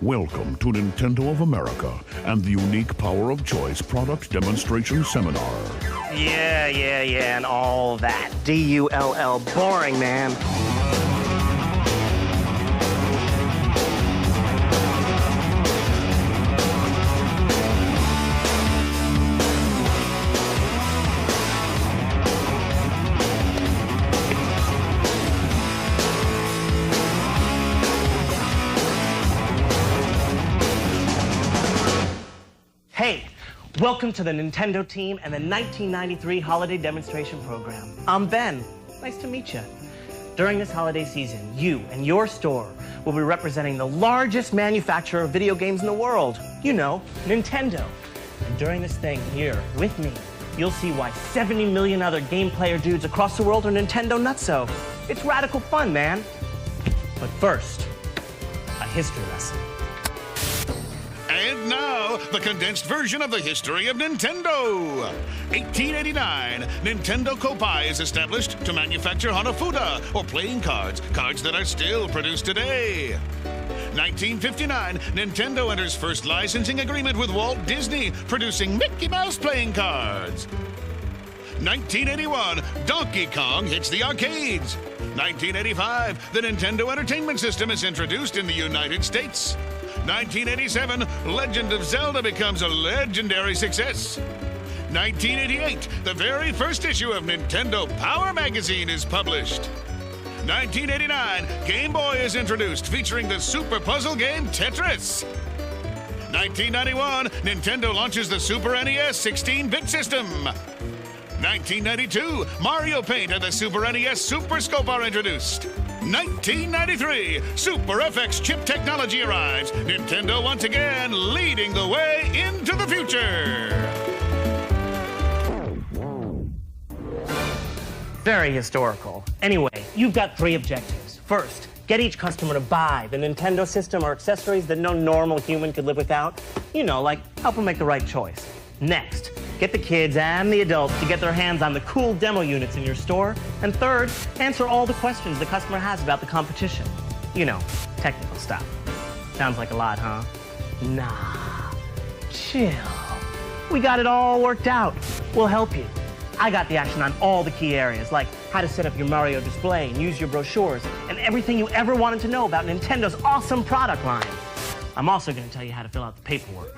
Welcome to Nintendo of America and the Unique Power of Choice Product Demonstration Seminar. Yeah, and all that. D-U-L-L. Boring, man. Hey, welcome to the Nintendo team and the 1993 Holiday Demonstration Program. I'm Ben. Nice to meet you. During this holiday season, you and your store will be representing the largest manufacturer of video games in the world. You know, Nintendo. And during this thing here with me, you'll see why 70 million other game player dudes across the world are Nintendo nutso. It's radical fun, man. But first, a history lesson. And now, the condensed version of the history of Nintendo. 1889, Nintendo Kopai is established to manufacture Hanafuda, or playing cards, cards that are still produced today. 1959, Nintendo enters first licensing agreement with Walt Disney, producing Mickey Mouse playing cards. 1981, Donkey Kong hits the arcades. 1985, the Nintendo Entertainment System is introduced in the United States. 1987, Legend of Zelda becomes a legendary success. 1988, the very first issue of Nintendo Power Magazine is published. 1989, Game Boy is introduced, featuring the super puzzle game Tetris. 1991, Nintendo launches the Super NES 16-bit system. 1992, Mario Paint and the Super NES Super Scope are introduced. 1993, Super FX chip technology arrives. Nintendo once again leading the way into the future. Very historical. Anyway, you've got 3 objectives. First, get each customer to buy the Nintendo system or accessories that no normal human could live without. You know, like help them make the right choice. Next, get the kids and the adults to get their hands on the cool demo units in your store. And third, answer all the questions the customer has about the competition. You know, technical stuff. Sounds like a lot, huh? Nah, chill. We got it all worked out. We'll help you. I got the action on all the key areas, like how to set up your Mario display and use your brochures, and everything you ever wanted to know about Nintendo's awesome product line. I'm also going to tell you how to fill out the paperwork.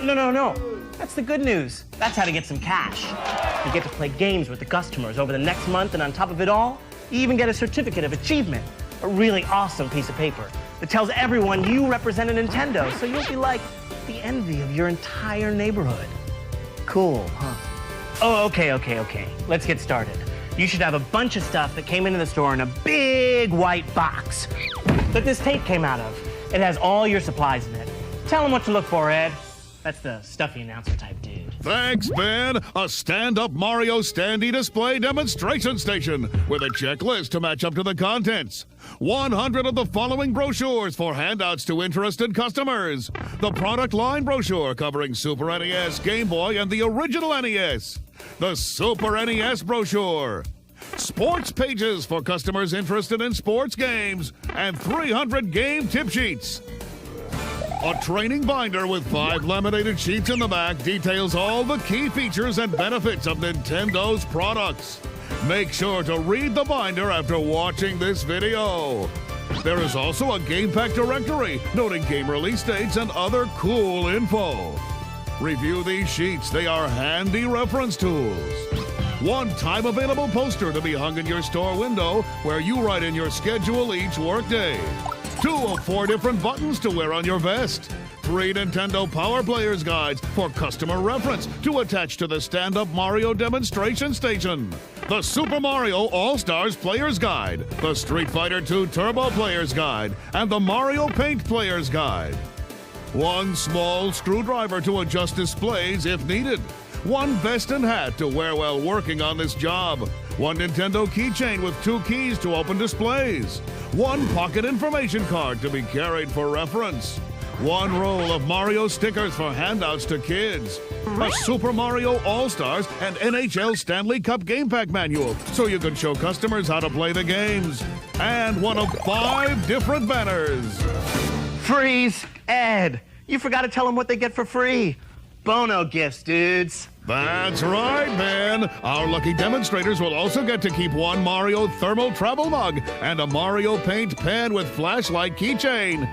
No. That's the good news. That's how to get some cash. You get to play games with the customers over the next month, and on top of it all, you even get a certificate of achievement, a really awesome piece of paper that tells everyone you represent a Nintendo, so you'll be like the envy of your entire neighborhood. Cool, huh? Oh, okay. Let's get started. You should have a bunch of stuff that came into the store in a big white box that this tape came out of. It has all your supplies in it. Tell them what to look for, Ed. That's the stuffy announcer type dude. Thanks, Ben. A stand-up Mario standee display demonstration station with a checklist to match up to the contents. 100 of the following brochures for handouts to interested customers. The product line brochure covering Super NES, Game Boy, and the original NES. The Super NES brochure. Sports pages for customers interested in sports games. And 300 game tip sheets. A training binder with 5 laminated sheets in the back details all the key features and benefits of Nintendo's products. Make sure to read the binder after watching this video. There is also a game pack directory noting game release dates and other cool info. Review these sheets, they are handy reference tools. One-time available poster to be hung in your store window where you write in your schedule each workday. 2 of 4 different buttons to wear on your vest. 3 Nintendo Power Players guides for customer reference to attach to the stand-up Mario demonstration station. The Super Mario All-Stars Players Guide, the Street Fighter II Turbo Players Guide, and the Mario Paint Players Guide. 1 small screwdriver to adjust displays if needed. 1 vest and hat to wear while working on this job. 1 Nintendo keychain with 2 keys to open displays. 1 pocket information card to be carried for reference. 1 roll of Mario stickers for handouts to kids. A Super Mario All-Stars and NHL Stanley Cup Game Pack manual so you can show customers how to play the games. And 1 of 5 different banners. Freeze! Ed, you forgot to tell them what they get for free. Bono gifts, dudes. That's right, man. Our lucky demonstrators will also get to keep one Mario thermal travel mug and a Mario Paint pen with flashlight keychain.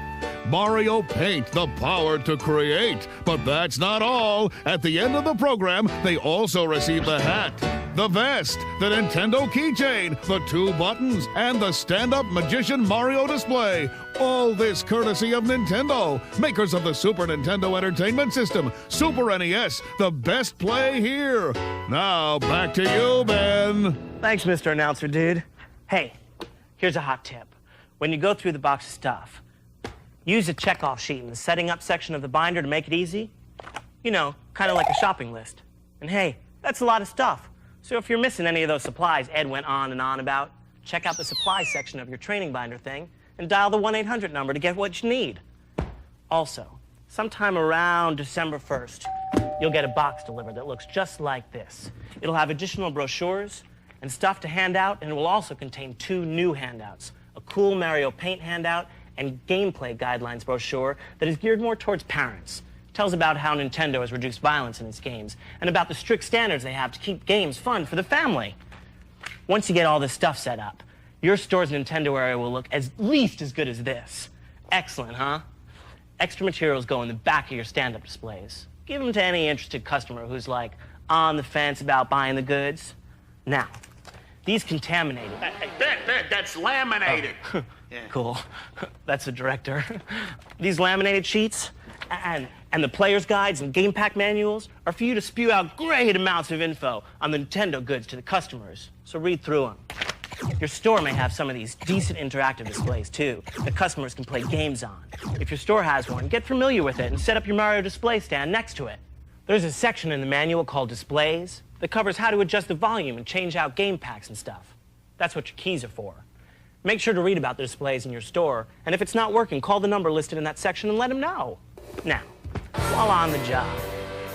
Mario Paint, the power to create. But that's not all. At the end of the program, they also receive the hat, the vest, the Nintendo keychain, the 2 buttons, and the stand-up Magician Mario display. All this courtesy of Nintendo, makers of the Super Nintendo Entertainment System, Super NES, the best play here. Now, back to you, Ben. Thanks, Mr. Announcer, dude. Hey, here's a hot tip. When you go through the box of stuff, use a checkoff sheet in the setting up section of the binder to make it easy. You know, kind of like a shopping list. And hey, that's a lot of stuff. So if you're missing any of those supplies Ed went on and on about, check out the supply section of your training binder thing and dial the 1-800 number to get what you need. Also, sometime around December 1st, you'll get a box delivered that looks just like this. It'll have additional brochures and stuff to hand out, and it will also contain 2 new handouts, a cool Mario Paint handout and gameplay guidelines brochure that is geared more towards parents. It tells about how Nintendo has reduced violence in its games and about the strict standards they have to keep games fun for the family. Once you get all this stuff set up, your store's Nintendo area will look at least as good as this. Excellent, huh? Extra materials go in the back of your stand-up displays. Give them to any interested customer who's like on the fence about buying the goods. Now, these contaminated... That's laminated. Oh. Cool. That's the director. These laminated sheets and the player's guides and game pack manuals are for you to spew out great amounts of info on the Nintendo goods to the customers. So read through them. Your store may have some of these decent interactive displays too that customers can play games on. If your store has one, get familiar with it and set up your Mario display stand next to it. There's a section in the manual called Displays that covers how to adjust the volume and change out game packs and stuff. That's what your keys are for. Make sure to read about the displays in your store, and if it's not working, call the number listed in that section and let them know. Now, while on the job,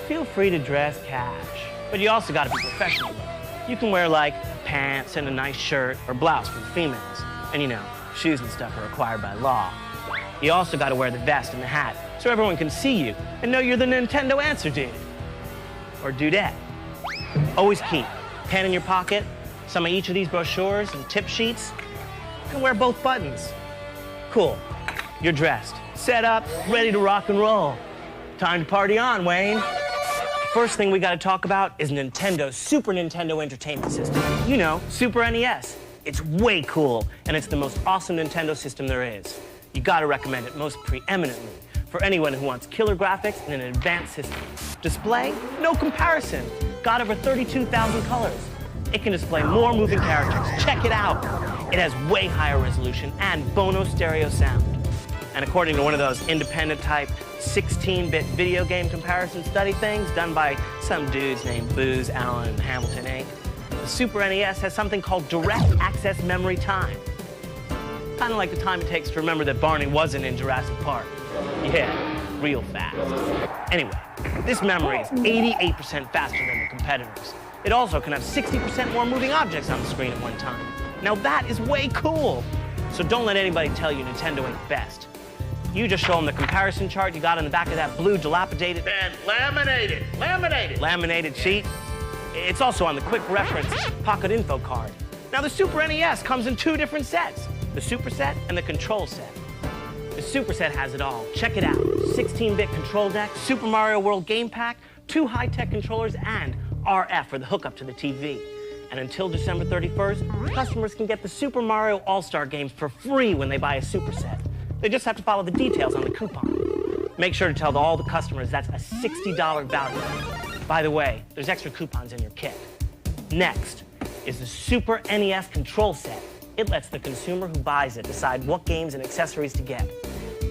feel free to dress cash, but you also gotta be professional. You can wear like pants and a nice shirt or blouse for the females, and you know, shoes and stuff are required by law. You also gotta wear the vest and the hat so everyone can see you and know you're the Nintendo answer dude. Or dudette. Always keep a pen in your pocket, some of each of these brochures and tip sheets. You can wear both buttons. Cool. You're dressed, set up, ready to rock and roll. Time to party on, Wayne. First thing we gotta talk about is Nintendo's Super Nintendo Entertainment System. You know, Super NES. It's way cool, and it's the most awesome Nintendo system there is. You gotta recommend it most preeminently for anyone who wants killer graphics and an advanced system. Display? No comparison. Got over 32,000 colors. It can display more moving characters. Check it out. It has way higher resolution and Bono stereo sound. And according to one of those independent type 16-bit video game comparison study things done by some dudes named Booz Allen and Hamilton Inc., the Super NES has something called direct access memory time. Kind of like the time it takes to remember that Barney wasn't in Jurassic Park. Yeah, real fast. Anyway, this memory is 88% faster than the competitors. It also can have 60% more moving objects on the screen at one time. Now that is way cool. So don't let anybody tell you Nintendo ain't best. You just show them the comparison chart you got on the back of that blue dilapidated And laminated sheet. It's also on the quick reference pocket info card. Now the Super NES comes in 2 different sets, the Super Set and the Control Set. The Super Set has it all. Check it out. 16-bit control deck, Super Mario World game pack, 2 high-tech controllers, and RF for the hookup to the TV. And until December 31st, customers can get the Super Mario All-Star games for free when they buy a Super Set. They just have to follow the details on the coupon. Make sure to tell all the customers that's a $60 value. By the way, there's extra coupons in your kit. Next is the Super NES Control Set. It lets the consumer who buys it decide what games and accessories to get.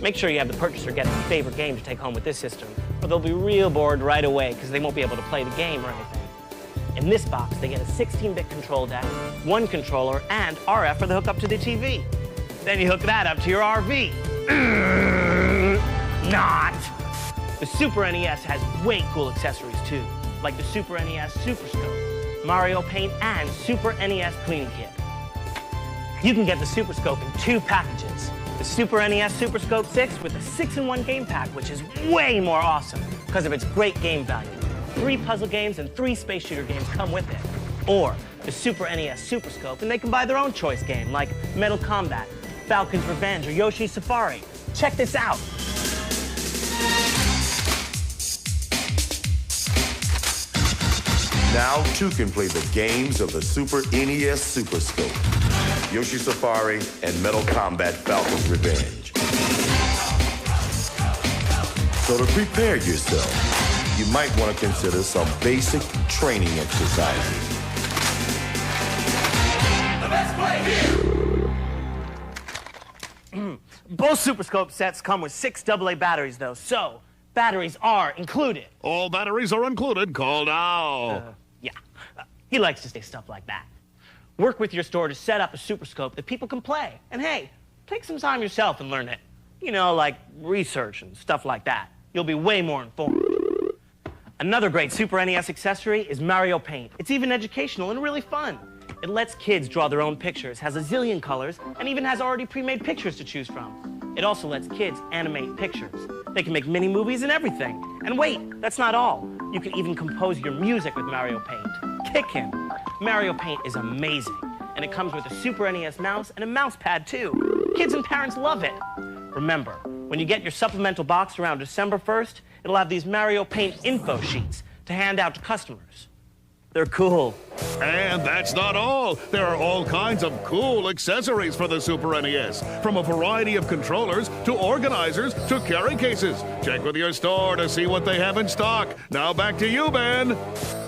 Make sure you have the purchaser get his favorite game to take home with this system, or they'll be real bored right away because they won't be able to play the game or anything. In this box, they get a 16-bit control deck, 1 controller, and RF for the hookup to the TV. Then you hook that up to your RV. Not! The Super NES has way cool accessories too, like the Super NES Super Scope, Mario Paint, and Super NES Cleaning Kit. You can get the Super Scope in 2 packages. The Super NES Super Scope 6 with a 6-in-1 game pack, which is way more awesome because of its great game value. 3 puzzle games and 3 space shooter games come with it. Or the Super NES Super Scope, and they can buy their own choice game like Metal Combat, Falcon's Revenge, or Yoshi's Safari. Check this out. Now 2 can play the games of the Super NES Super Scope, Yoshi Safari, and Metal Combat Falcon's Revenge. So to prepare yourself, you might want to consider some basic training exercises. The best play here! Both Super Scope sets come with 6 AA batteries, though, so batteries are included. All batteries are included. Call now. Yeah, he likes to say stuff like that. Work with your store to set up a Super Scope that people can play. And hey, take some time yourself and learn it. You know, like research and stuff like that. You'll be way more informed. Another great Super NES accessory is Mario Paint. It's even educational and really fun. It lets kids draw their own pictures, has a zillion colors, and even has already pre-made pictures to choose from. It also lets kids animate pictures. They can make mini movies and everything. And wait, that's not all. You can even compose your music with Mario Paint. Kick him. Mario Paint is amazing, and it comes with a Super NES mouse and a mouse pad too. Kids and parents love it. Remember, when you get your supplemental box around December 1st, it'll have these Mario Paint info sheets to hand out to customers. They're cool. And that's not all. There are all kinds of cool accessories for the Super NES, from a variety of controllers to organizers to carry cases. Check with your store to see what they have in stock. Now back to you, Ben.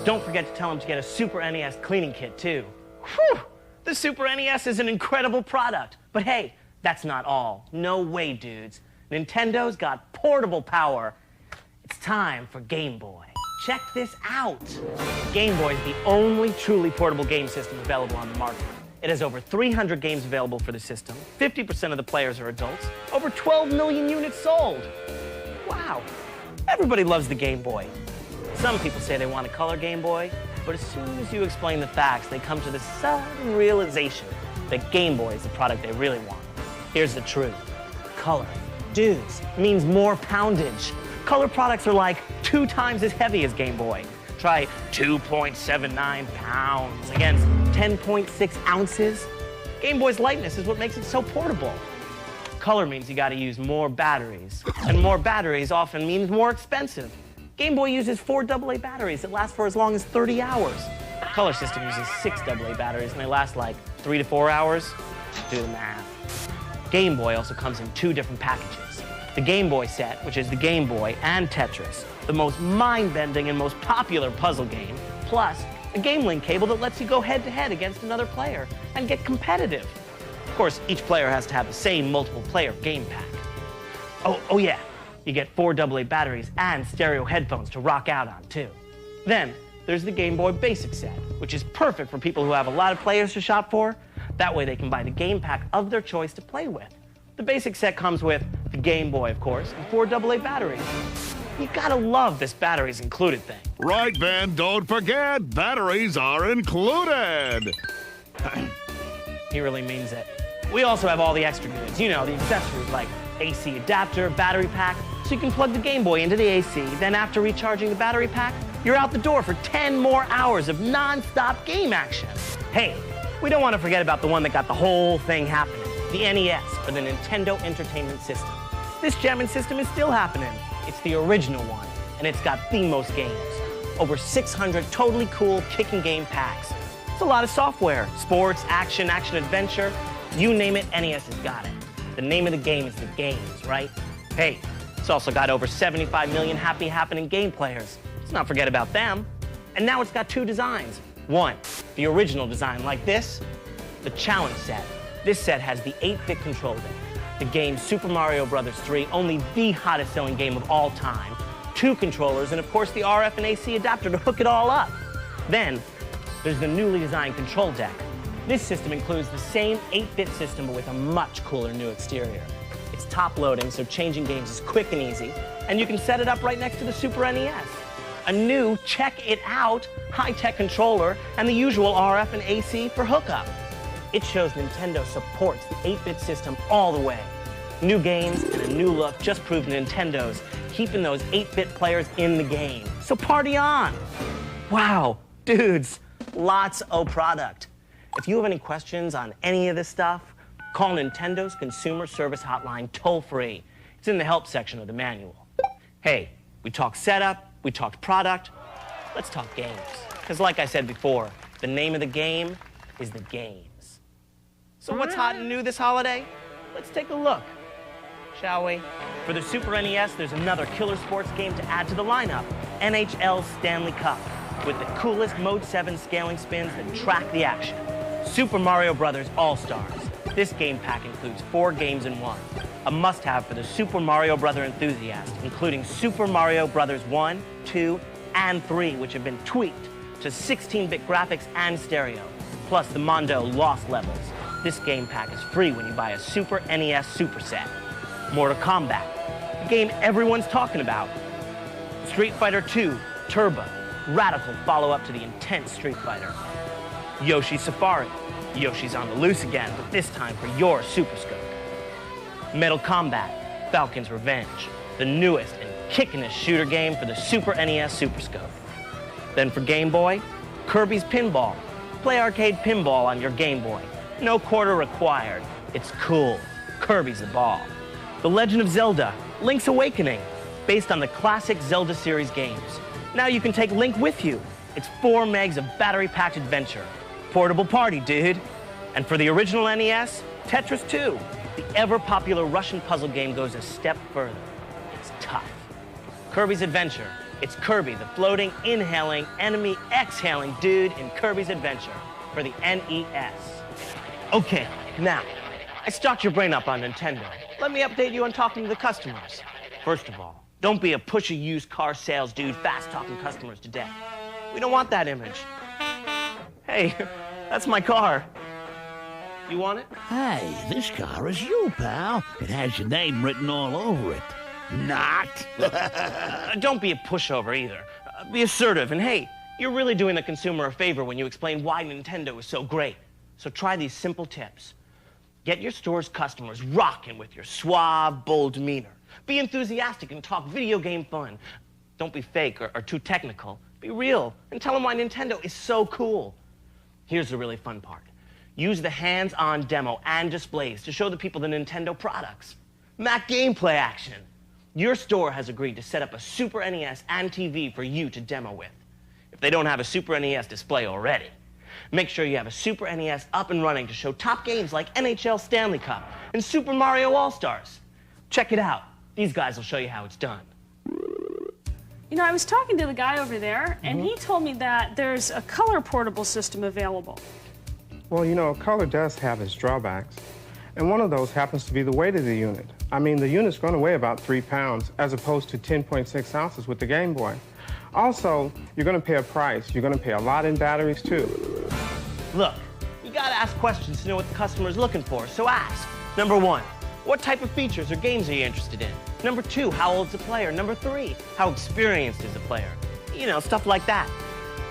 Don't forget to tell them to get a Super NES cleaning kit, too. Whew! The Super NES is an incredible product. But hey, that's not all. No way, dudes. Nintendo's got portable power. It's time for Game Boy. Check this out. Game Boy is the only truly portable game system available on the market. It has over 300 games available for the system. 50% of the players are adults. Over 12 million units sold. Wow. Everybody loves the Game Boy. Some people say they want a color Game Boy, but as soon as you explain the facts, they come to the sudden realization that Game Boy is the product they really want. Here's the truth. Color, dudes, means more poundage. Color products are like 2 times as heavy as Game Boy. Try 2.79 pounds against 10.6 ounces. Game Boy's lightness is what makes it so portable. Color means you gotta use more batteries, and more batteries often means more expensive. Game Boy uses 4 AA batteries that last for as long as 30 hours. The Color system uses 6 AA batteries and they last like 3 to 4 hours. Do the math. Game Boy also comes in 2 different packages. The Game Boy set, which is the Game Boy and Tetris, the most mind-bending and most popular puzzle game, plus a Game Link cable that lets you go head-to-head against another player and get competitive. Of course, each player has to have the same multiple-player game pack. Oh yeah, you get 4 AA batteries and stereo headphones to rock out on, too. Then, there's the Game Boy Basic set, which is perfect for people who have a lot of players to shop for. That way they can buy the game pack of their choice to play with. The Basic set comes with the Game Boy, of course, and 4 AA batteries. You gotta love this batteries included thing. Right, Ben. Don't forget, batteries are included. He really means it. We also have all the extra goods. You know, the accessories like AC adapter, battery pack, so you can plug the Game Boy into the AC. Then after recharging the battery pack, you're out the door for 10 more hours of non-stop game action. Hey, we don't want to forget about the one that got the whole thing happening. The NES, or the Nintendo Entertainment System. This jamming system is still happening. It's the original one, and it's got the most games. Over 600 totally cool kicking game packs. It's a lot of software. Sports, action, action-adventure, you name it, NES has got it. The name of the game is the games, right? Hey, it's also got over 75 million happy happening game players. Let's not forget about them. And now it's got 2 designs. One, the original design like this, the challenge set. This set has the 8-bit control deck, the game Super Mario Bros. 3, only the hottest selling game of all time, 2 controllers, and of course the RF and AC adapter to hook it all up. Then, there's the newly designed control deck. This system includes the same 8-bit system but with a much cooler new exterior. It's top loading, so changing games is quick and easy, and you can set it up right next to the Super NES. A new, check it out, high-tech controller, and the usual RF and AC for hookup. It shows Nintendo supports the 8-bit system all the way. New games and a new look just prove Nintendo's keeping those 8-bit players in the game. So party on. Wow, dudes, lots of product. If you have any questions on any of this stuff, call Nintendo's Consumer Service Hotline toll-free. It's in the help section of the manual. Hey, we talked setup, we talked product, let's talk games. Because like I said before, the name of the game is the games. So what's hot and new this holiday? Let's take a look, shall we? For the Super NES, there's another killer sports game to add to the lineup, NHL Stanley Cup, with the coolest Mode 7 scaling spins that track the action. Super Mario Bros. All-Stars. This game pack includes 4 games in one, a must-have for the Super Mario Bros. Enthusiast, including Super Mario Bros. 1, 2, and 3, which have been tweaked to 16-bit graphics and stereo, plus the Mondo Lost levels. This game pack is free when you buy a Super NES Superset. Mortal Kombat, the game everyone's talking about. Street Fighter 2, Turbo, radical follow-up to the intense Street Fighter. Yoshi Safari, Yoshi's on the loose again, but this time for your Super Scope. Mortal Kombat, Falcon's Revenge, the newest and kickin'est shooter game for the Super NES Super Scope. Then for Game Boy, Kirby's Pinball. Play arcade pinball on your Game Boy. No quarter required. It's cool. Kirby's the ball. The Legend of Zelda, Link's Awakening, based on the classic Zelda series games. Now you can take Link with you. It's 4 megs of battery-packed adventure. Portable party, dude. And for the original NES, Tetris 2. The ever-popular Russian puzzle game goes a step further. It's tough. Kirby's Adventure. It's Kirby, the floating, inhaling, enemy exhaling dude in Kirby's Adventure for the NES. Okay, now, I stocked your brain up on Nintendo. Let me update you on talking to the customers. First of all, don't be a pushy used car sales dude fast-talking customers to death. We don't want that image. Hey, that's my car. You want it? Hey, this car is you, pal. It has your name written all over it. Not. Don't be a pushover either. Be assertive, and hey, you're really doing the consumer a favor when you explain why Nintendo is so great. So try these simple tips. Get your store's customers rocking with your suave, bold demeanor. Be enthusiastic and talk video game fun. Don't be fake or too technical. Be real and tell them why Nintendo is so cool. Here's the really fun part. Use the hands-on demo and displays to show the people the Nintendo products. Mac gameplay action. Your store has agreed to set up a Super NES and TV for you to demo with. If they don't have a Super NES display already, make sure you have a Super NES up and running to show top games like NHL Stanley Cup and Super Mario All-Stars. Check it out. These guys will show you how it's done. You know, I was talking to the guy over there, and he told me that there's a color portable system available. Well, you know, color does have its drawbacks. And one of those happens to be the weight of the unit. I mean, the unit's going to weigh about 3 pounds as opposed to 10.6 ounces with the Game Boy. Also, you're going to pay a price. You're going to pay a lot in batteries, too. Look, you got to ask questions to know what the customer is looking for, so ask. Number 1, what type of features or games are you interested in? Number 2, how old's the player? Number 3, how experienced is the player? You know, stuff like that.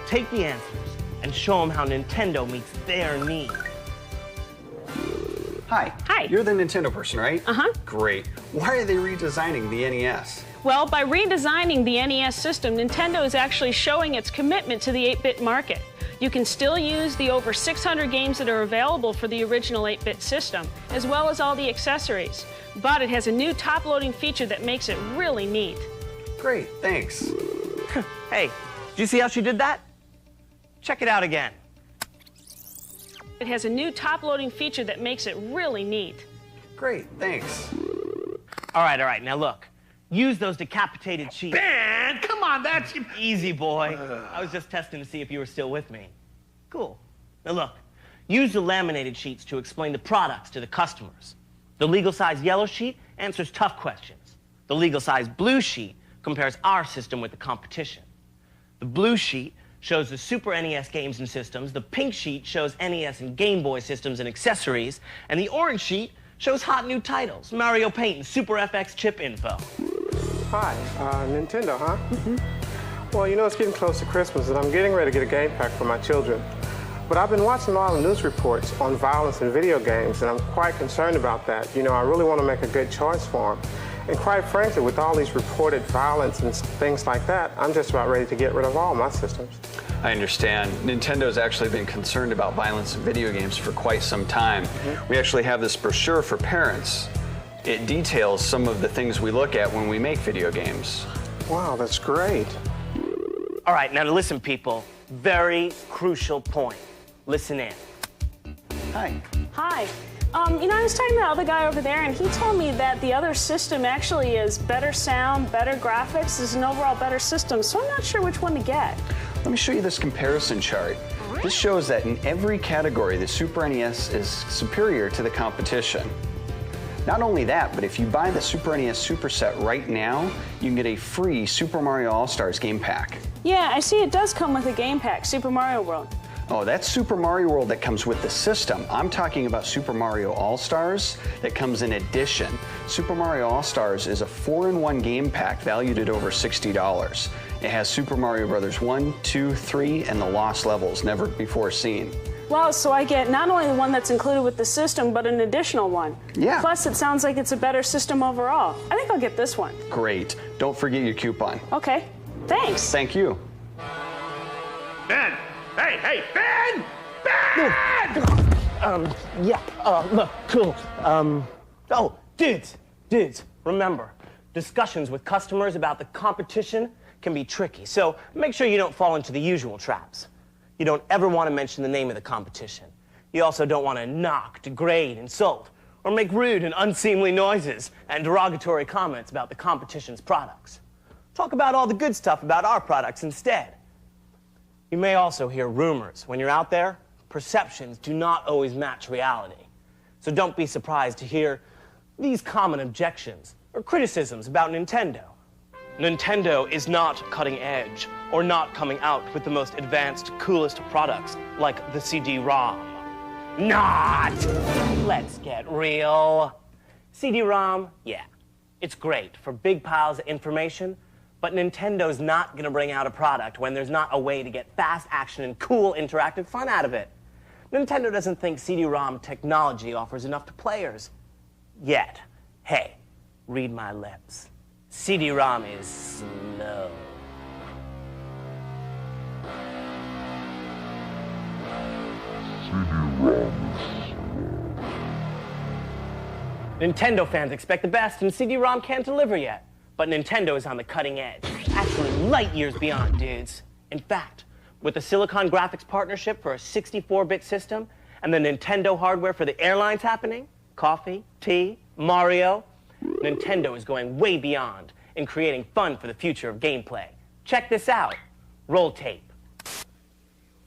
Take the answers and show them how Nintendo meets their needs. Hi. Hi. You're the Nintendo person, right? Uh-huh. Great. Why are they redesigning the NES? Well, by redesigning the NES system, Nintendo is actually showing its commitment to the 8-bit market. You can still use the over 600 games that are available for the original 8-bit system, as well as all the accessories. But it has a new top-loading feature that makes it really neat. Great, thanks. Hey, did you see how she did that? Check it out again. It has a new top-loading feature that makes it really neat. Great, thanks. All right, now look. Use those decapitated sheets. Man, come on, that's... Easy, boy. I was just testing to see if you were still with me. Cool. Now look, use the laminated sheets to explain the products to the customers. The legal size yellow sheet answers tough questions. The legal size blue sheet compares our system with the competition. The blue sheet shows the Super NES games and systems, the pink sheet shows NES and Game Boy systems and accessories, and the orange sheet shows hot new titles, Mario Paint and Super FX chip info. Hi, Nintendo, huh? Well, you know, it's getting close to Christmas, and I'm getting ready to get a game pack for my children. But I've been watching a lot of news reports on violence in video games, and I'm quite concerned about that. You know, I really want to make a good choice for them. And quite frankly, with all these reported violence and things like that, I'm just about ready to get rid of all my systems. I understand. Nintendo's actually been concerned about violence in video games for quite some time. We actually have this brochure for parents. It details some of the things we look at when we make video games. Wow, that's great. All right, now listen, people. Very crucial point. Listen in. Hi. Hi. You know, I was talking to the other guy over there, and he told me that the other system actually is better sound, better graphics, is an overall better system, so I'm not sure which one to get. Let me show you this comparison chart. This shows that in every category, the Super NES is superior to the competition. Not only that, but if you buy the Super NES Superset right now, you can get a free Super Mario All-Stars game pack. Yeah, I see it does come with a game pack, Super Mario World. Oh, that's Super Mario World that comes with the system. I'm talking about Super Mario All-Stars that comes in addition. Super Mario All-Stars is a 4-in-1 game pack valued at over $60. It has Super Mario Bros. 1, 2, 3, and the Lost Levels, never before seen. Well, so I get not only the one that's included with the system, but an additional one. Yeah. Plus, it sounds like it's a better system overall. I think I'll get this one. Great. Don't forget your coupon. Okay. Thanks. Thank you. Ben! Hey, Ben! Ben! Look, cool. Oh, dudes, remember, discussions with customers about the competition can be tricky, so make sure you don't fall into the usual traps. You don't ever want to mention the name of the competition. You also don't want to knock, degrade, insult, or make rude and unseemly noises and derogatory comments about the competition's products. Talk about all the good stuff about our products instead. You may also hear rumors. When you're out there, perceptions do not always match reality. So don't be surprised to hear these common objections or criticisms about Nintendo. Nintendo is not cutting edge or not coming out with the most advanced, coolest products like the CD-ROM. Not! Let's get real. CD-ROM, yeah, it's great for big piles of information, but Nintendo's not going to bring out a product when there's not a way to get fast action and cool interactive fun out of it. Nintendo doesn't think CD-ROM technology offers enough to players. Yet. Hey, read my lips. CD-ROM is slow. Nintendo fans expect the best, and CD-ROM can't deliver yet. But Nintendo is on the cutting edge, actually light years beyond, dudes. In fact, with the Silicon Graphics partnership for a 64-bit system and the Nintendo hardware for the airlines happening, coffee, tea, Mario, Nintendo is going way beyond in creating fun for the future of gameplay. Check this out. Roll tape.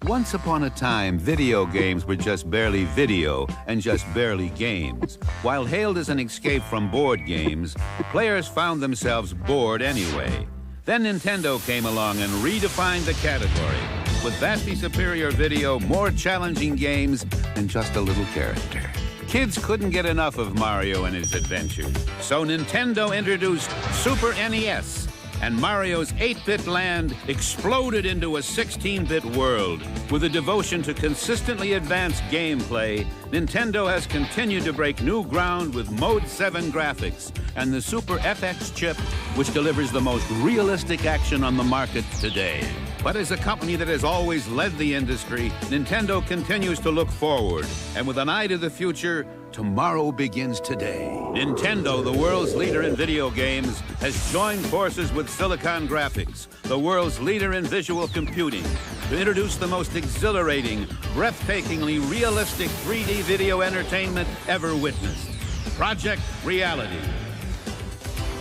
Once upon a time, video games were just barely video and just barely games. While hailed as an escape from board games, players found themselves bored anyway. Then Nintendo came along and redefined the category with vastly superior video, more challenging games, and just a little character. Kids couldn't get enough of Mario and his adventures, so Nintendo introduced Super NES, and Mario's 8-bit land exploded into a 16-bit world. With a devotion to consistently advanced gameplay, Nintendo has continued to break new ground with Mode 7 graphics and the Super FX chip, which delivers the most realistic action on the market today. But as a company that has always led the industry, Nintendo continues to look forward. And with an eye to the future, tomorrow begins today. Nintendo, the world's leader in video games, has joined forces with Silicon Graphics, the world's leader in visual computing, to introduce the most exhilarating, breathtakingly realistic 3D video entertainment ever witnessed. Project Reality.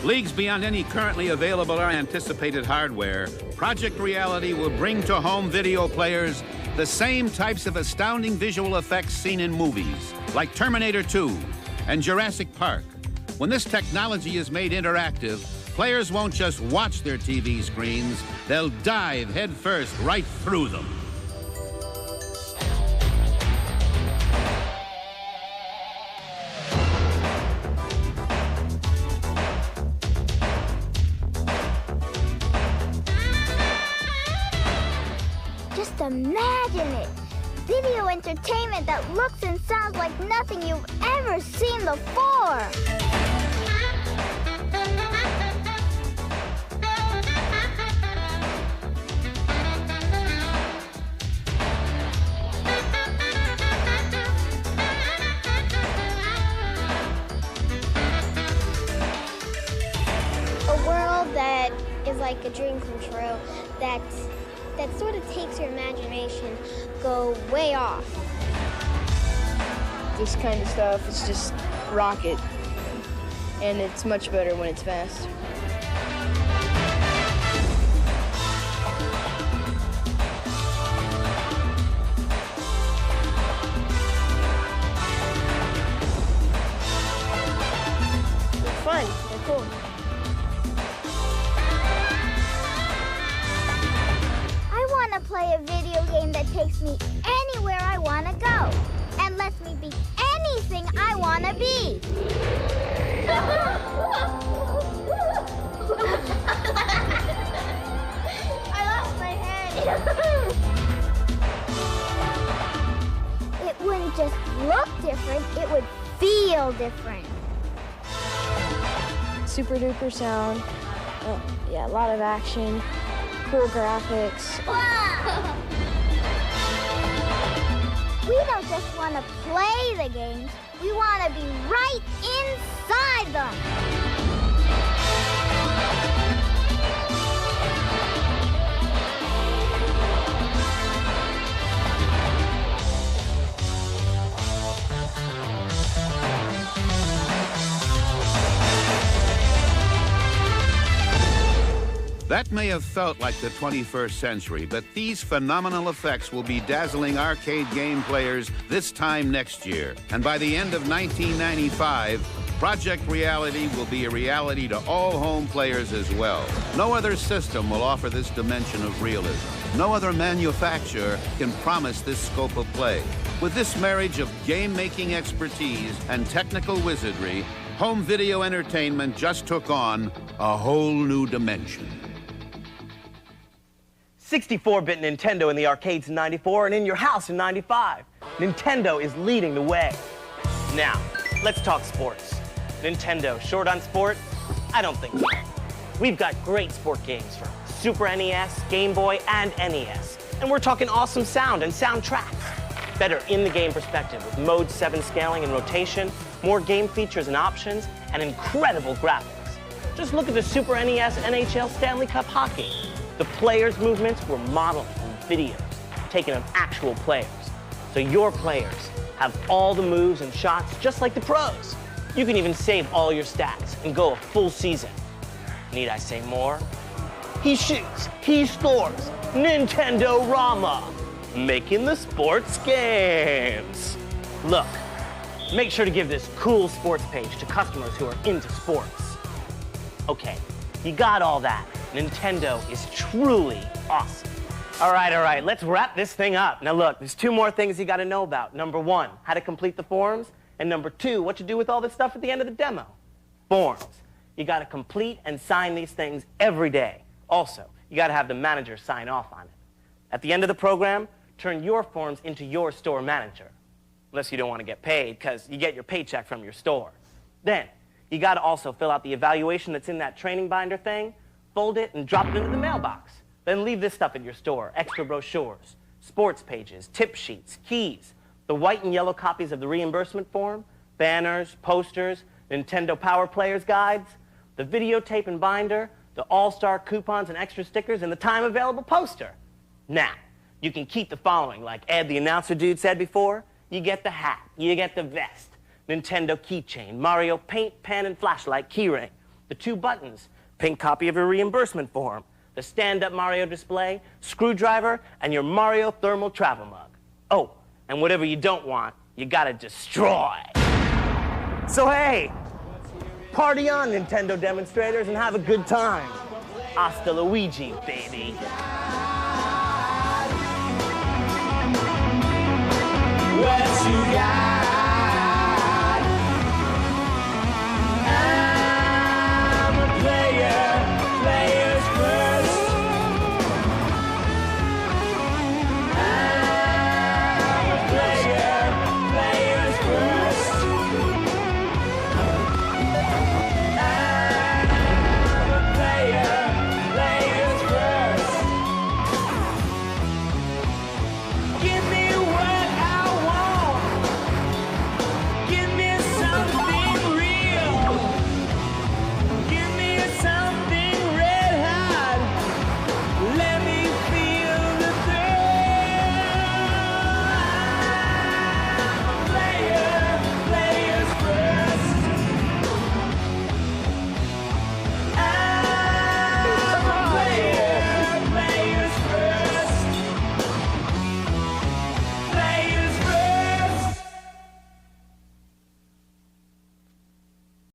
Leagues beyond any currently available or anticipated hardware, Project Reality will bring to home video players the same types of astounding visual effects seen in movies, like Terminator 2 and Jurassic Park. When this technology is made interactive, players won't just watch their TV screens, they'll dive headfirst right through them. Just imagine it. video entertainment that looks and sounds like nothing you've ever seen before. A world that is like a dream come true, that sort of takes your imagination, go way off. This kind of stuff is just rocket, and it's much better when it's fast. It's fun, they're cool. I want to play a video game that takes me anywhere I want to go and lets me be anything I want to be. I lost my head. It wouldn't just look different, it would feel different. Super duper sound, yeah, a lot of action. Cool graphics. We don't just want to play the games, we want to be right inside them. That may have felt like the 21st century, but these phenomenal effects will be dazzling arcade game players this time next year. And by the end of 1995, Project Reality will be a reality to all home players as well. No other system will offer this dimension of realism. No other manufacturer can promise this scope of play. With this marriage of game-making expertise and technical wizardry, home video entertainment just took on a whole new dimension. 64-bit Nintendo in the arcades in '94 and in your house in '95. Nintendo is leading the way. Now, let's talk sports. Nintendo, short on sport? I don't think so. We've got great sport games for Super NES, Game Boy, and NES. And we're talking awesome sound and soundtracks. Better in-the-game perspective with Mode 7 scaling and rotation, more game features and options, and incredible graphics. Just look at the Super NES NHL Stanley Cup hockey. The players' movements were modeled from videos taken of actual players. So your players have all the moves and shots just like the pros. You can even save all your stats and go a full season. Need I say more? He shoots, he scores, Nintendo-Rama, making the sports games. Look, make sure to give this cool sports page to customers who are into sports. Okay, you got all that. Nintendo is truly awesome. All right, let's wrap this thing up. Now look, there's two more things you gotta know about. Number one, how to complete the forms, and number two, what you do with all this stuff at the end of the demo. Forms. You gotta complete and sign these things every day. Also, you gotta have the manager sign off on it. At the end of the program, turn your forms into your store manager. Unless you don't want to get paid, because you get your paycheck from your store. Then, you gotta also fill out the evaluation that's in that training binder thing, fold it and drop it into the mailbox. Then leave this stuff at your store. Extra brochures, sports pages, tip sheets, keys, the white and yellow copies of the reimbursement form, banners, posters, Nintendo Power Players guides, the videotape and binder, the All-Star coupons and extra stickers, and the time-available poster. Now, you can keep the following, like Ed the announcer dude said before. You get the hat, you get the vest, Nintendo keychain, Mario paint, pen, and flashlight keyring, the 2 buttons, pink copy of your reimbursement form, the stand-up Mario display, screwdriver, and your Mario thermal travel mug. Oh, and whatever you don't want, you gotta destroy. So hey, party on, Nintendo demonstrators, and have a good time. Hasta Luigi, baby. What you got?